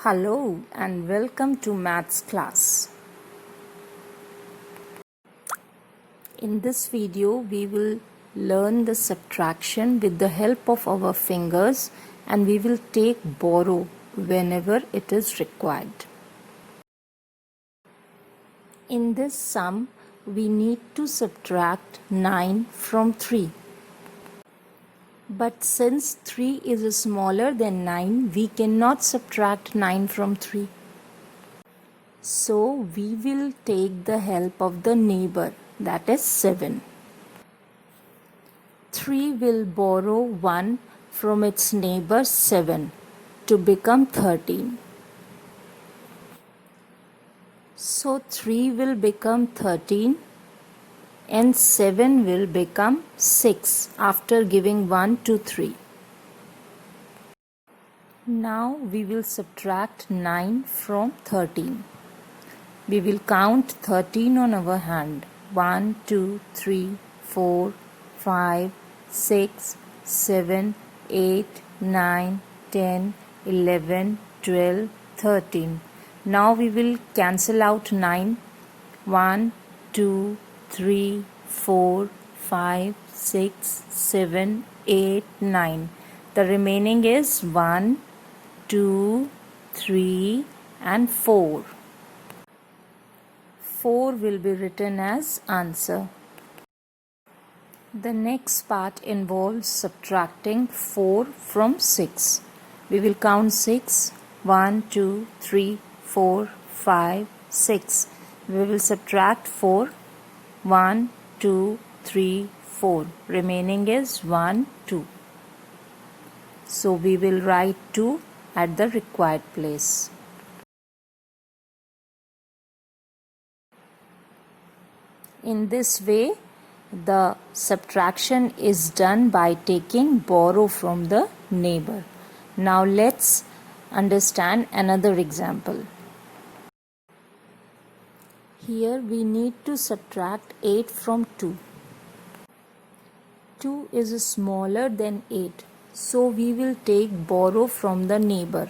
Hello and welcome to Maths class. In this video, we will learn the subtraction with the help of our fingers and we will take borrow whenever it is required. In this sum, we need to subtract 9 from 3. But since 3 is smaller than 9, we cannot subtract 9 from 3. So we will take the help of the neighbor, that is 7. 3 will borrow 1 from its neighbor 7 to become 13. So 3 will become 13 and 7 will become 6 after giving 1 to 3. Now we will subtract 9 from 13. We will count 13 on our hand. 1, 2, 3, 4, 5, 6, 7, 8, 9, 10, 11, 12, 13. Now we will cancel out 9. 1, 2, 3, 4, 5, 6, 7, 8, 9. The remaining is 1, 2, 3 and 4. 4 will be written as answer. The next part involves subtracting 4 from 6. We will count 6. 1, 2, 3, 4, 5, 6. We will subtract 4. 1, 2, 3, 4. Remaining is 1, 2. So we will write 2 at the required place. In this way, the subtraction is done by taking borrow from the neighbor. Now let's understand another example. Here we need to subtract 8 from 2. 2 is smaller than 8, so we will take borrow from the neighbor.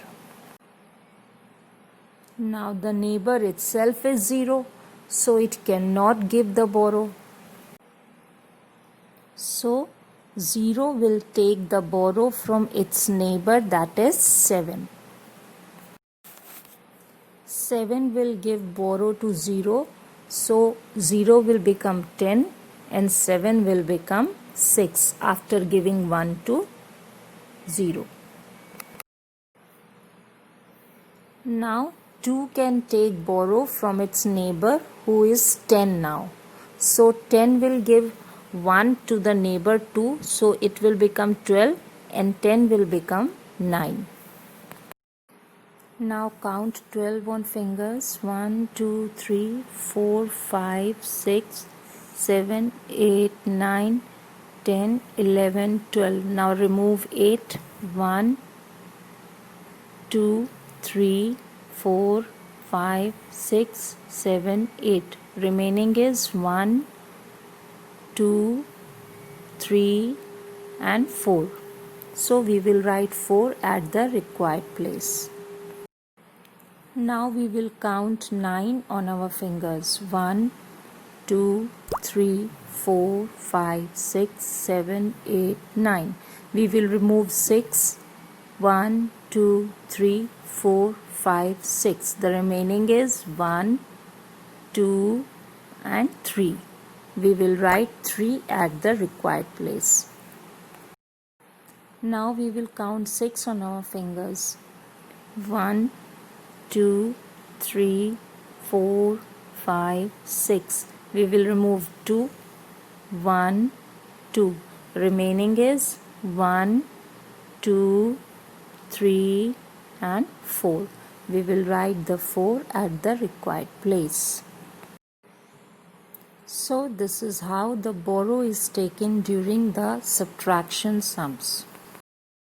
Now the neighbor itself is 0, so it cannot give the borrow. So 0 will take the borrow from its neighbor, that is 7. 7 will give borrow to 0, so 0 will become 10 and 7 will become 6 after giving 1 to 0. Now 2 can take borrow from its neighbor who is 10 now. So 10 will give 1 to the neighbor 2, so it will become 12 and 10 will become 9. Now count 12 on fingers. 1, 2, 3, 4, 5, 6, 7, 8, 9, 10, 11, 12. Now remove 8. 1, 2, 3, 4, 5, 6, 7, 8. Remaining is 1, 2, 3 and 4. So we will write 4 at the required place. Now we will count 9 on our fingers. 1, 2, 3, 4, 5, 6, 7, 8, 9. We will remove 6. 1, 2, 3, 4, 5, 6. The remaining is 1, 2 and 3. We will write 3 at the required place. Now we will count 6 on our fingers. 1, 2, 3, 4, 5, 6. We will remove 2. 1, 2. Remaining is 1, 2, 3 and 4. We will write the 4 at the required place. So this is how the borrow is taken during the subtraction sums.